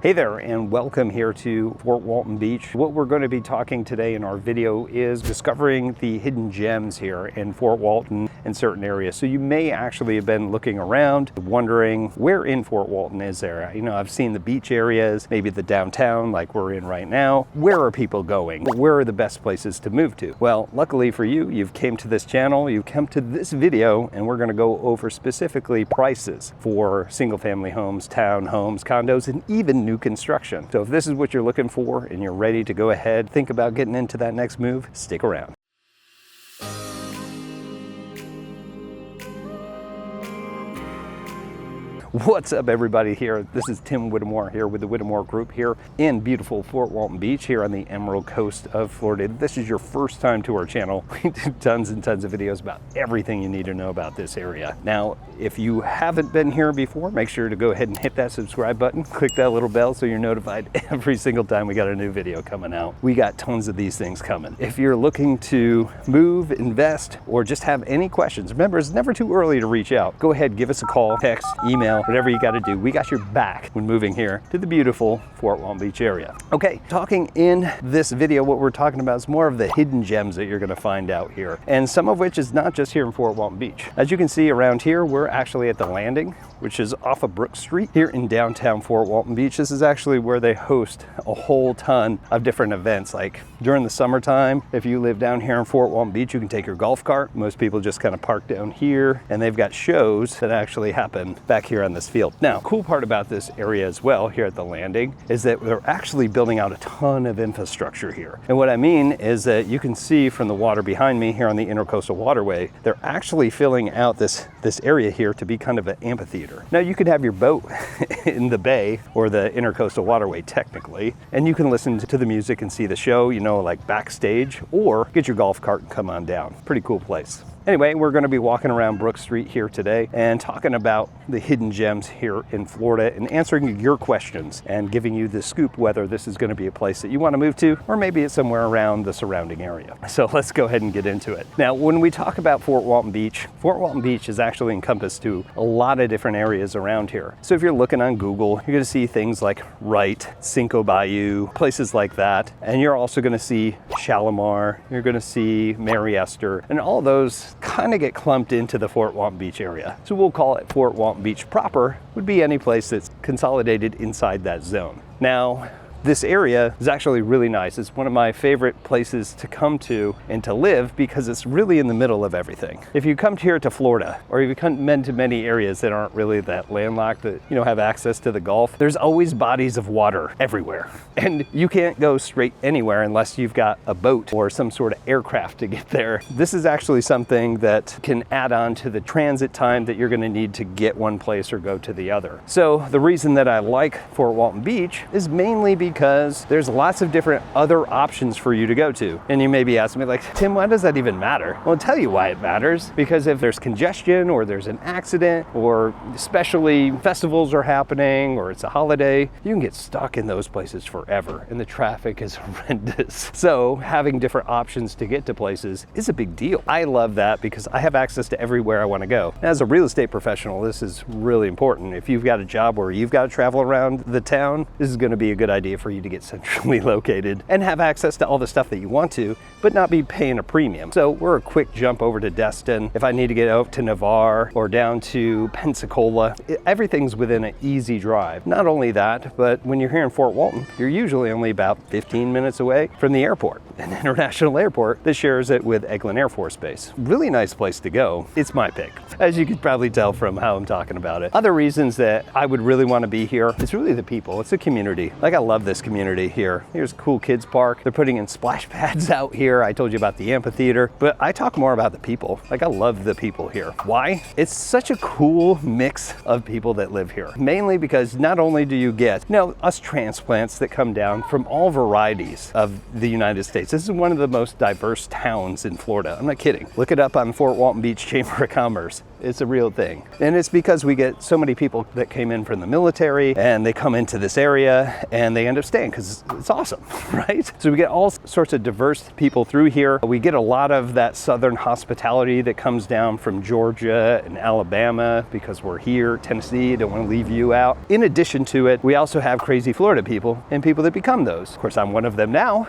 Hey there, and welcome here to Fort Walton Beach. What we're going to be talking today in our video is discovering the hidden gems here in Fort Walton in certain areas. So you may actually have been looking around, wondering where in Fort Walton is there? You know, I've seen the beach areas, maybe the downtown like we're in right now. Where are people going? Where are the best places to move to? Well, luckily for you, you've came to this channel, you've come to this video, and we're going to go over specifically prices for single family homes, townhomes, condos, and even new construction. So if this is what you're looking for and you're ready to go ahead, think about getting into that next move, stick around. What's up, everybody? Here, this is Tim Whittemore here with the Whittemore Group here in beautiful Fort Walton Beach here on the Emerald Coast of Florida. If this is your first time to our channel, we do tons and tons of videos about everything you need to know about this area. Now, if you haven't been here before, make sure to go ahead and hit that subscribe button, click that little bell so you're notified every single time we got a new video coming out. We got tons of these things coming. If you're looking to move, invest, or just have any questions, remember, it's never too early to reach out. Go ahead, give us a call, text, email, whatever you got to do. We got your back when moving here to the beautiful Fort Walton Beach area. Okay, talking in this video, what we're talking about is more of the hidden gems that you're going to find out here, and some of which is not just here in Fort Walton Beach. As you can see around here, we're actually at the Landing, which is off of Brook Street here in downtown Fort Walton Beach. This is actually where they host a whole ton of different events. Like during the summertime, if you live down here in Fort Walton Beach, you can take your golf cart. Most people just kind of park down here, and they've got shows that actually happen back here on this field. Now, cool part about this area as well here at the Landing is that they're actually building out a ton of infrastructure here. And what I mean is that you can see from the water behind me here on the Intercoastal Waterway, they're actually filling out this area here to be kind of an amphitheater. Now, you could have your boat in the bay or the Intercoastal Waterway technically, and you can listen to the music and see the show, you know, like backstage, or get your golf cart and come on down. Pretty cool place. Anyway, we're going to be walking around Brook Street here today and talking about the hidden gems here in Florida and answering your questions and giving you the scoop whether this is going to be a place that you want to move to, or maybe it's somewhere around the surrounding area. So let's go ahead and get into it. Now, when we talk about Fort Walton Beach is actually encompassed to a lot of different areas around here. So if you're looking on Google, you're going to see things like Wright, Cinco Bayou, places like that. And you're also going to see Shalimar, you're going to see Mary Esther, and all those kind of get clumped into the Fort Walton Beach area. So we'll call it Fort Walton Beach proper, would be any place that's consolidated inside that zone. Now, this area is actually really nice. It's one of my favorite places to come to and to live because it's really in the middle of everything. If you come here to Florida, or if you come to many areas that aren't really that landlocked, that you know have access to the Gulf, there's always bodies of water everywhere. And you can't go straight anywhere unless you've got a boat or some sort of aircraft to get there. This is actually something that can add on to the transit time that you're going to need to get one place or go to the other. So the reason that I like Fort Walton Beach is mainly because there's lots of different other options for you to go to. And you may be asking me like, Tim, why does that even matter? Well, I'll tell you why it matters. Because if there's congestion or there's an accident, or especially festivals are happening or it's a holiday, you can get stuck in those places forever and the traffic is horrendous. So having different options to get to places is a big deal. I love that because I have access to everywhere I want to go. As a real estate professional, this is really important. If you've got a job where you've got to travel around the town, this is going to be a good idea for you to get centrally located and have access to all the stuff that you want to, but not be paying a premium. So we're a quick jump over to Destin. If I need to get out to Navarre or down to Pensacola, everything's within an easy drive. Not only that, but when you're here in Fort Walton, you're usually only about 15 minutes away from the airport, an international airport that shares it with Eglin Air Force Base. Really nice place to go. It's my pick, as you could probably tell from how I'm talking about it. Other reasons that I would really want to be here, it's really the people. It's a community. Like, I love this community here. Here's a cool kids park. They're putting in splash pads out here. I told you about the amphitheater, but I talk more about the people. Like, I love the people here. Why? It's such a cool mix of people that live here. Mainly because not only do you get, you know, us transplants that come down from all varieties of the United States. This is one of the most diverse towns in Florida. I'm not kidding. Look it up on Fort Walton Beach Chamber of Commerce. It's a real thing. And it's because we get so many people that came in from the military and they come into this area and they end up staying because it's awesome, right? So we get all sorts of diverse people through here. We get a lot of that southern hospitality that comes down from Georgia and Alabama because we're here, Tennessee, don't want to leave you out. In addition to it, we also have crazy Florida people and people that become those. Of course, I'm one of them now.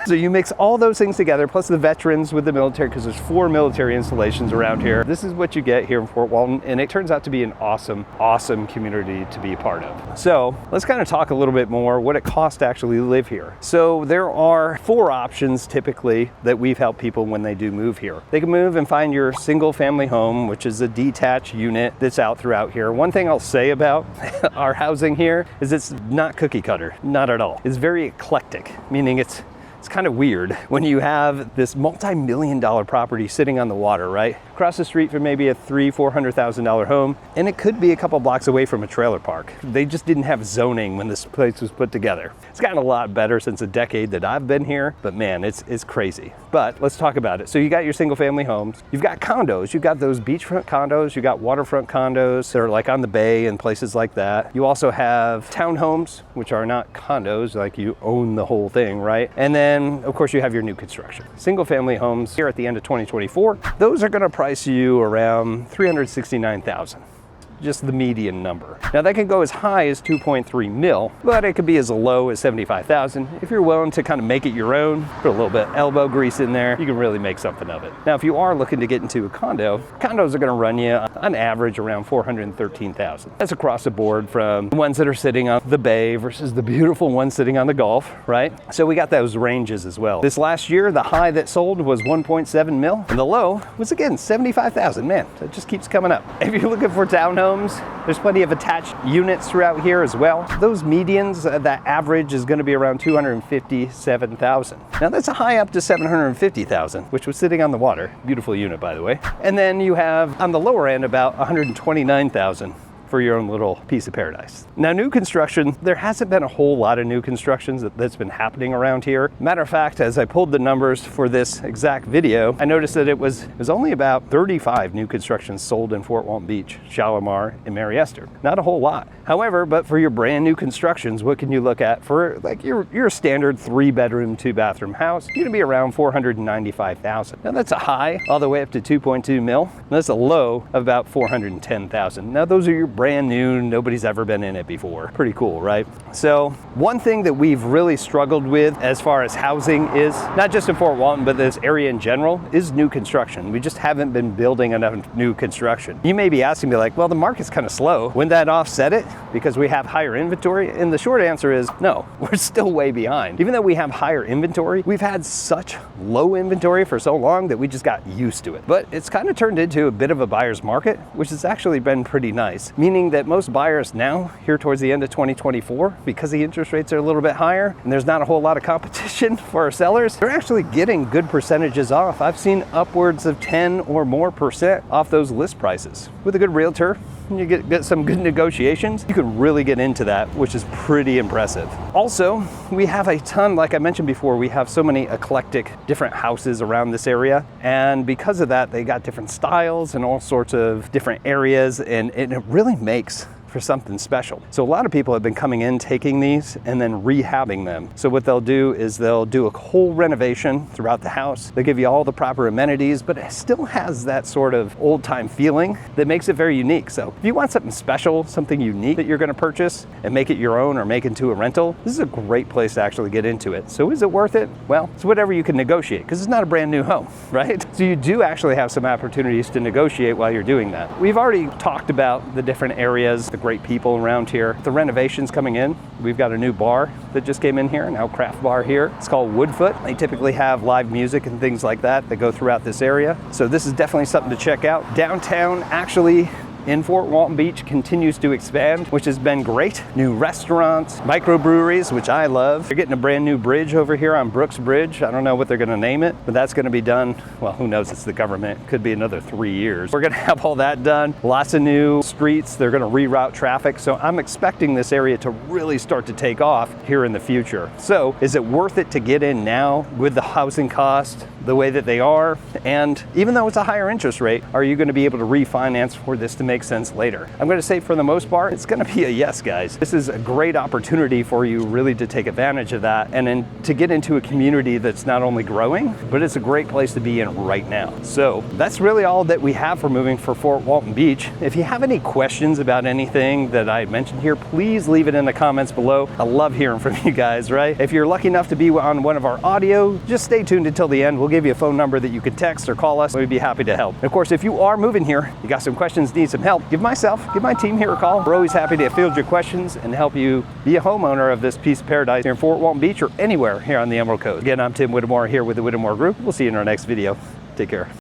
So you mix all those things together, plus the veterans with the military, because there's 4 military installations around here. This is what you get here in Fort Walton, and it turns out to be an awesome, awesome community to be a part of. So let's kind of talk a little bit more what it costs to actually live here. So there are 4 options typically that we've helped people when they do move here. They can move and find your single family home, which is a detached unit that's out throughout here. One thing I'll say about our housing here is it's not cookie cutter, not at all. It's very eclectic, meaning it's kind of weird when you have this multi-million-dollar property sitting on the water, right? Across the street from maybe a $300,000-$400,000 home, and it could be a couple blocks away from a trailer park. They just didn't have zoning when this place was put together. It's gotten a lot better since a decade that I've been here, but man, it's crazy. But let's talk about it. So you got your single-family homes, you've got condos, you've got those beachfront condos, you got waterfront condos that are like on the bay and places like that. You also have townhomes, which are not condos, like you own the whole thing, right? And then of course you have your new construction. Single family homes here at the end of 2024, those are gonna price you around $369,000. Just the median number. Now that can go as high as 2.3 mil, but it could be as low as 75,000. If you're willing to kind of make it your own, put a little bit of elbow grease in there, you can really make something of it. Now, if you are looking to get into a condo, condos are gonna run you on average around 413,000. That's across the board from the ones that are sitting on the bay versus the beautiful ones sitting on the Gulf, right? So we got those ranges as well. This last year, the high that sold was 1.7 mil, and the low was again 75,000. Man, that just keeps coming up. If you're looking for townhomes, there's plenty of attached units throughout here as well. Those medians, that average is going to be around 257,000. Now that's a high up to 750,000, which was sitting on the water. Beautiful unit, by the way. And then you have on the lower end about 129,000. For your own little piece of paradise. Now, new construction, there hasn't been a whole lot of new constructions that's been happening around here. Matter of fact, as I pulled the numbers for this exact video, I noticed that it was only about 35 new constructions sold in Fort Walton Beach, Shalimar, and Mary Esther. Not a whole lot. However, but for your brand new constructions, what can you look at for like your standard 3-bedroom, 2-bathroom house? You're gonna be around 495,000. Now that's a high all the way up to 2.2 mil. And that's a low of about 410,000. Now those are your brand new, nobody's ever been in it before. Pretty cool, right? So one thing that we've really struggled with as far as housing is, not just in Fort Walton, but this area in general, is new construction. We just haven't been building enough new construction. You may be asking me like, well, the market's kind of slow. Wouldn't that offset it because we have higher inventory? And the short answer is no, we're still way behind. Even though we have higher inventory, we've had such low inventory for so long that we just got used to it. But it's kind of turned into a bit of a buyer's market, which has actually been pretty nice. Meaning that most buyers now, here towards the end of 2024, because the interest rates are a little bit higher and there's not a whole lot of competition for our sellers, they're actually getting good percentages off. I've seen upwards of 10 or more % off those list prices. With a good realtor, you get some good negotiations, you can really get into that, which is pretty impressive. Also, we have a ton, like I mentioned before, we have so many eclectic different houses around this area. And because of that, they got different styles and all sorts of different areas, and it really makes for something special. So a lot of people have been coming in, taking these and then rehabbing them. So what they'll do is they'll do a whole renovation throughout the house. They'll give you all the proper amenities, but it still has that sort of old time feeling that makes it very unique. So if you want something special, something unique that you're gonna purchase and make it your own or make into a rental, this is a great place to actually get into it. So is it worth it? Well, it's whatever you can negotiate, because it's not a brand new home, right? So you do actually have some opportunities to negotiate while you're doing that. We've already talked about the different areas, the great people around here. The renovations coming in, we've got a new bar that just came in here, now craft bar here. It's called Woodfoot. They typically have live music and things like that go throughout this area. So this is definitely something to check out. Downtown actually in Fort Walton Beach continues to expand, which has been great. New restaurants, microbreweries, which I love. They're getting a brand new bridge over here on Brooks Bridge. I don't know what they're gonna name it, but that's gonna be done, well, who knows, it's the government. Could be another 3 years. We're gonna have all that done. Lots of new streets. They're gonna reroute traffic. So I'm expecting this area to really start to take off here in the future. So is it worth it to get in now with the housing cost, the way that they are? And even though it's a higher interest rate, are you going to be able to refinance for this to make sense later? I'm going to say for the most part, it's going to be a yes, guys. This is a great opportunity for you really to take advantage of that and then to get into a community that's not only growing, but it's a great place to be in right now. So that's really all that we have for moving for Fort Walton Beach. If you have any questions about anything that I mentioned here, please leave it in the comments below. I love hearing from you guys, right? If you're lucky enough to be on one of our audio, just stay tuned until the end. We'll give you a phone number that you can text or call us. We'd be happy to help. And of course, if you are moving here, you got some questions, need some help, give my team here a call. We're always happy to field your questions and help you be a homeowner of this piece of paradise here in Fort Walton Beach or anywhere here on the Emerald Coast. Again, I'm Tim Whittemore here with the Whittemore Group. We'll see you in our next video. Take care.